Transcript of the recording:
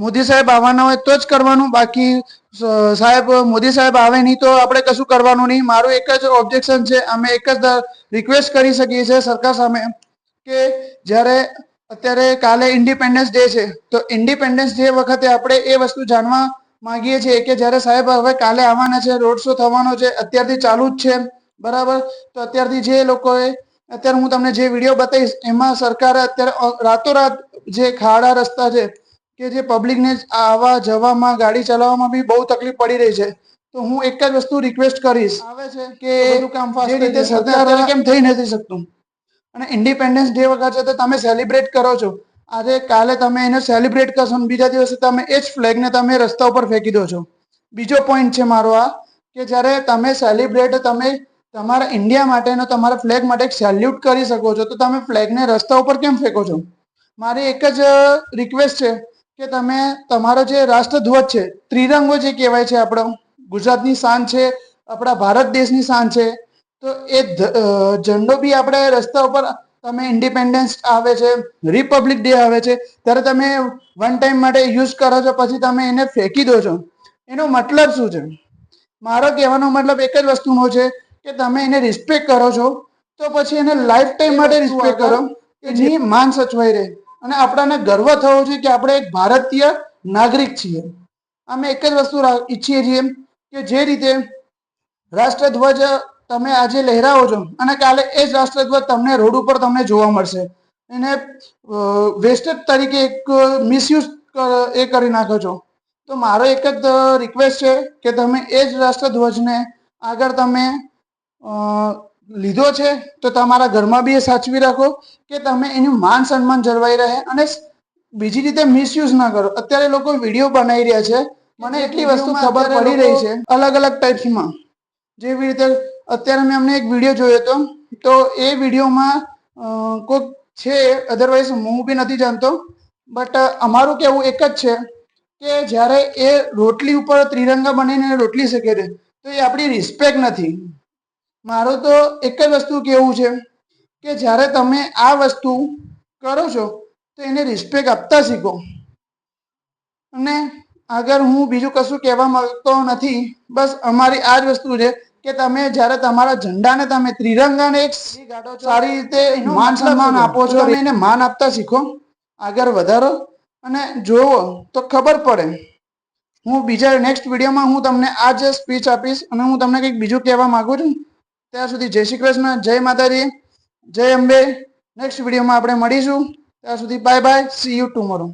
મોદી સાહેબ આવવાના હોય તો જ કરવાનું, બાકી સાહેબ મોદી સાહેબ આવે નહીં તો આપણે કશું કરવાનું નહીં. મારું એક જ ઓબ્જેક્શન છે, અમે એક જ રિક્વેસ્ટ કરી શકીએ છીએ સરકાર સામે કે જ્યારે અત્યારે કાલે ઇન્ડિપેન્ડન્સ ડે છે, તો ઇન્ડિપેન્ડન્સ ડે વખતે આપણે એ વસ્તુ જાણવા માંગીએ છીએ કે જ્યારે સાહેબ હવે કાલે આવવાના છે, રોડ શો થવાનો છે, અત્યારથી ચાલુ જ છે, બરાબર. તો અત્યારથી જે લોકોએ અત્યારે હું તમને જે વિડીયો બતાવીશ એમાં સરકારે અત્યારે રાતોરાત જે ખાડા રસ્તા છે કે જે પબ્લિકને આવવા જવામાં ગાડી ચલાવવામાં બી બહુ તકલીફ પડી રહી છે, તો હું એક જ વસ્તુ રિક્વેસ્ટ કરીશ આવે છે કે બધું કામ જે રીતે સરકાર કેમ થઈ નથી શકતું. અને ઇન્ડિપેન્ડન્સ ડે વખતે તો તમે સેલિબ્રેટ કરો છો, આજે કાલે તમે એને સેલિબ્રેટ કરશો અને બીજા દિવસે તમે એ જ ફ્લેગને તમે રસ્તા ઉપર ફેંકી દો છો. બીજો પોઈન્ટ છે મારો આ કે જ્યારે તમે સેલિબ્રેટ તમે તમારા ઇન્ડિયા માટેનો તમારા ફ્લેગ માટે એક સેલ્યુટ કરી શકો છો, તો તમે ફ્લેગને રસ્તા ઉપર કેમ ફેંકો છો? મારી એક જ રિક્વેસ્ટ છે કે તમે તમારો જે રાષ્ટ્રધ્વજ છે, ત્રિરંગો જે કહેવાય છે, આપણો ગુજરાતની શાન છે, આપણા ભારત દેશની શાન છે, તો એ ઝંડો બી આપણે રસ્તા ઉપર તમે ઇન્ડિપેન્ડન્સ આવે છે, રિપબ્લિક ડે આવે છે, ત્યારે તમે વન ટાઈમ માટે યુઝ કરો છો, પછી તમે એને ફેંકી દો છો. એનો મતલબ શું છે? મારો કહેવાનો મતલબ એક જ વસ્તુનો છે કે તમે એને રિસ્પેક્ટ કરો છો તો પછી એને લાઈફ ટાઈમ માટે રિસ્પેક્ટ કરો કે જેની માન સચવાઈ રહે અને આપણાને ગર્વ થવો જોઈએ કે આપણે એક ભારતીય નાગરિક છીએ. અમે એક જ વસ્તુ ઈચ્છીએ છીએ કે જે રીતે રાષ્ટ્રધ્વજ તમે આજે લહેરાવો છો અને કાલે એ જ રાષ્ટ્રધ્વજ તમને રોડ ઉપર તમને જોવા મળશે, એને વેસ્ટેજ તરીકે એક મિસયુઝ એ કરી નાખો છો. તો મારો એક જ રિક્વેસ્ટ છે કે તમે એ જ રાષ્ટ્રધ્વજને આગળ તમે લીધો છે તો તમારા ઘરમાં બી એ સાચવી રાખો કે તમે એનું માન સન્માન જળવાઈ રહે અને બીજી રીતે મિસયુઝ ના કરો. અત્યારે લોકો વિડીયો બનાવી રહ્યા છે, મને એટલી વસ્તુ ખબર પડી રહી છે અલગ અલગ ટાઈપ્સમાં. જેવી રીતે અત્યારે મેં અમને એક વિડીયો જોયો હતો, તો એ વિડીયોમાં કોઈક છે, અધરવાઇઝ હું બી નથી જાણતો, બટ અમારું કહેવું એક જ છે કે જ્યારે એ રોટલી ઉપર ત્રિરંગા બનીને રોટલી શેકે છે તો એ આપણી રિસ્પેક્ટ નથી. મારું તો એક જ વસ્તુ કહેવું છે કે જ્યારે તમે આ વસ્તુ કરો છો તો એને રિસ્પેક્ટ આપતા શીખો. અને આગળ હું બીજું કશું કહેવા માંગતો નથી, બસ અમારી આ જ વસ્તુ છે કે તમે જ્યારે તમારા ઝંડાને તમે ત્રિરંગાને એક સારી રીતે માન સન્માન આપો છો, તમે એને માન આપતા શીખો, આગળ વધારો અને જોવો તો ખબર પડે. હું બીજા નેક્સ્ટ વિડીયોમાં હું તમને આ જ સ્પીચ આપીશ અને હું તમને કંઈક બીજું કહેવા માગું છું. ત્યાં સુધી જય શ્રી કૃષ્ણ, જય માતાજી, જય અંબે. નેક્સ્ટ વિડીયોમાં આપણે મળીશું. ત્યાં સુધી bye bye, C you tomorrow.